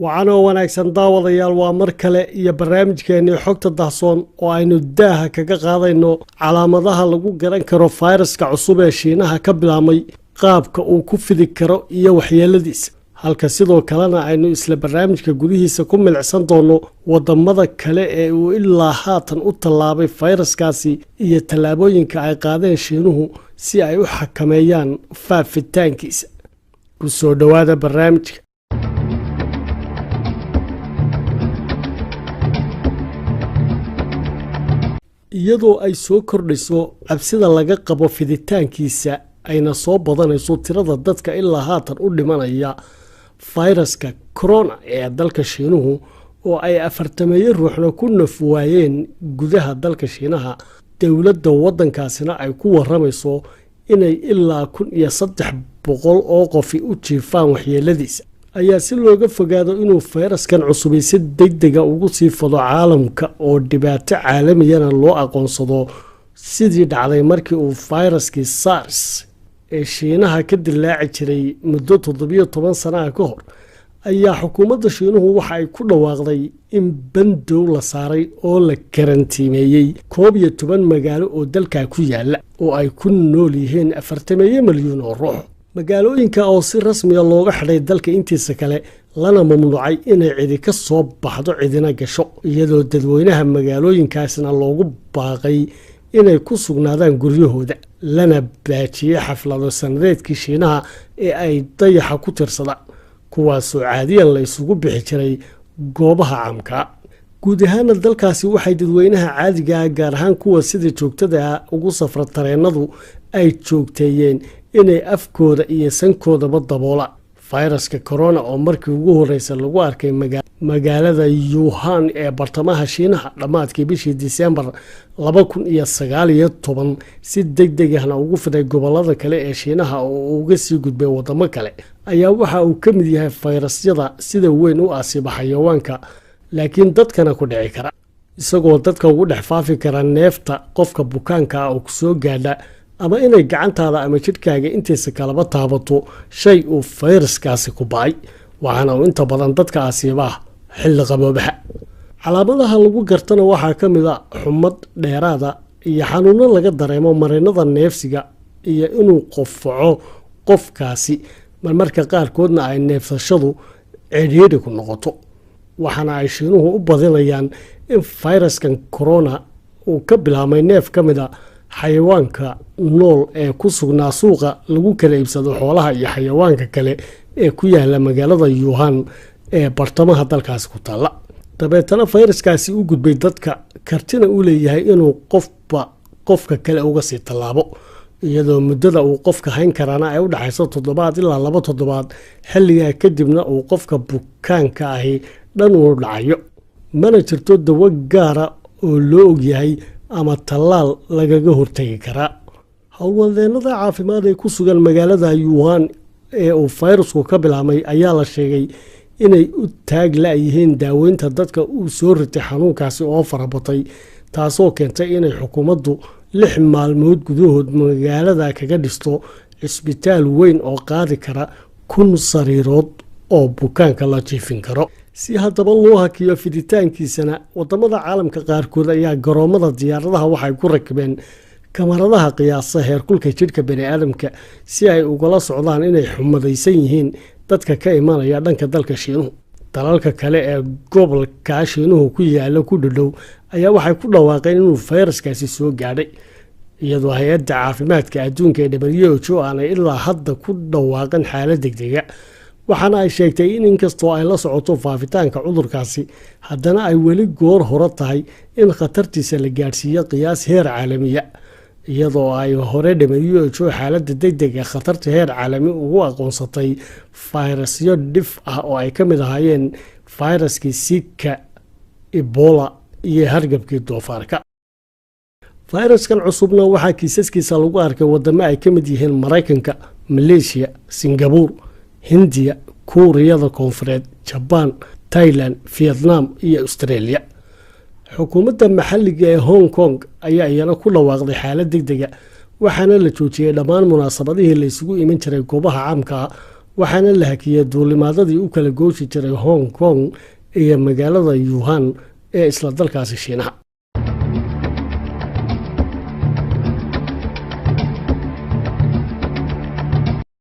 waxaana wanaagsan daawadayaal waa mar kale iyo barnaamijkeennii xogta dahsoon oo aynu daaha kaga qaadayno calaamadaha lagu garan karo fayraska cusub ee Shiinaha ka bilaabmay qaabka uu ku fidi karo iyo waxyeeladiisa halka sidoo kalena aynu isla barnaamijka gudihiisa ku milicsan doono wadamada kale ee uu ilaa haatan u tallaabay fayraskaasi iyo tallaabooyinka ay qaadeen Shiinuhu si ay u xakameeyaan faafitaankiisa ku soo dhawaada barnaamijka iyadoo ay soo kordhiso cabsida laga qabo fiditaankiisa ayna soo badanayso tirada dadka ilaa haatan u dhimanaya fayraska corona ee dalka Shiinuhu oo ay 40 ruuxna ku nafwaayeen gudaha dalka Shiinaha dawladda wadankaasina ay ku waramayso inay ilaa 1300 oo qof u jiifaan waxyeeladiisa ayaa si looga fogaado inuu fayraskan cusub si degdeg ah ugu sii fado caalamka oo dhibaato caalamiyana loo aqoonsado sidii dhacday markii uu fayraskii SARS ee Shiinaha ka dilaaci jiray muddo 17 sano ka hor ayaa xukuumadda Shiinuhu waxa ay ku dhawaaqday in bandow la saaray oo la karantiimeeyay 12 magaalo oo dalka ku yaala oo ay ku nool yihiin 40 milyan oo ruux magaalooyinka oo si rasmi ah looga xidhay dalka intiisa kale lana mamnuucay inay cidi ka soo baxdo cidina gasho iyadoo dadweynaha magaalooyinkaasna loogu baaqay inay ku sugnaadaan guryahooda lana baajiyay xaflado sanadeedkii Shiinaha ee ay dayaxa ku tirsadaan kuwaasoo caadiyan la isugu bixi jiray goobaha caamka guud ahaan dalkaasi waxay dadweynaha caadiga ah gaar ahaan kuwa sida joogtada ugu safra tareenadu ay joogteeyeen inay afkooda iyo sankoodaba daboola fayraska corona oo markii ugu horeysay lagu arkay magaalada Wuhan ee bartamaha Shiinaha dhamaadkii bishii December 2019 si degdeg ah ugu fiday gobolada kale ee Shiinaha oo uga sii gudbay wadamo kale ayaa waxa uu ka mid yahay fayrasyada sida weyn u asiiba xayawaanka laakiin dadkana ku dhici kara isagoo dadka ugu dhex faafi kara neefta qofka bukaanka ah oo ku soo gaadha ama inay gacantaada ama jidhkaaga intiisa kalaba taabato shay uu fayraskaasi ku baay waxaana uu inta badan dadka asiibaa xilli qaboobaha calaamadaha lagu gartana waxaa ka mid ah xumad dheeraada iyo xanuuno laga dareemo marinada neefsiga iyo inuu qofaco qofkaasi marmarka qaarkoodna ay neefsashadu cidhiidhi ku noqoto waxaana ay Shiinuhu u badinayaan in fayraskan corona uu ka bilaabmay neef ka mid ah xayawaanka nool ee ku sugnaa suuqa lagu kala iibsado xoolaha iyo xayawaanka kale ee ku yaala magaalada Wuhan ee bartamaha dalkaasi ku taala dabeetana fayraskaasi u gudbay dadka kartina u leeyahay inuu qofka kale uga sii tallaabo iyadoo muddada uu qofka hayn karana ay u dhaxayso 7 ilaa 2 toddobaad xilliga kadibna uu qofka bukaanka ahi dhan uu dhacayo mana jirto dawo gaar ah oo loo og yahay ama tallaal lagaga hortagi karaa howlwadeennada caafimaad ee ku sugan magaalada Wuhan ee uu fayrasku ka bilaabmay ayaa la sheegay inay u taag laayihiin daaweynta dadka uu soo ritay xanuunkaasi oo farabatay taasoo keentay inay xukuumaddu 6 maalmood gudahood magaalada kaga dhisto isbitaal weyn oo qaadi kara 1,000 sariirood oo bukaanka la jiifin karo si haddaba loo hakiyo fiditaankiisana wadamada caalamka qaarkood ayaa garoomada diyaaradaha waxay ku rakibeen kamaradaha qiyaasa heerkulka jidhka bani'aadamka si ay ugala socdaan inay xumadaysan yihiin dadka ka imanaya dhanka dalka Shiinuhu dalalka kale ee gobolka Shiinuhu ku yaala ku dhadhow ayaa waxay ku dhawaaqeen inuu fayraskaasi soo gaadhay iyadoo hay'adda caafimaadka adduunka ee WHO aanay ilaa hadda ku dhawaaqan xaalad degdeg ah waxaana ay sheegtay in inkastoo ay la socoto faafitaanka cudurkaasi haddana ay weli goor hore tahay in khatartiisa la gaarsiiyo qiyaas heer caalamiya iyadoo ay hore WHO xaaladda degdega khatarta heer caalami ugu aqoonsatay fayrasyo dhif ah oo ay ka mid ahaayeen fayraskii Zika, Ebola iyo hargabkii doofaarka fayraskan cusubna waxaa kiisaskiisa lagu arkay wadamo ay ka mid yihiin Mareykanka, Malaysia, Singapore, Hindiya, Kuuriyada Koonfureed, Japan, Thailand, Vietnam iyo Australia xukuumadda maxalliga ee Hong Kong ayaa iyana ku dhawaaqday xaalad degdeg ah waxaana la joojiyay dhammaan munaasabadihii la isugu iman jiray goobaha caamka waxaana la hakiyey duulimaadadii u kala gooshi jiray Hong Kong iyo magaalada Wuhan ee isla dalkaasi Shiinaha.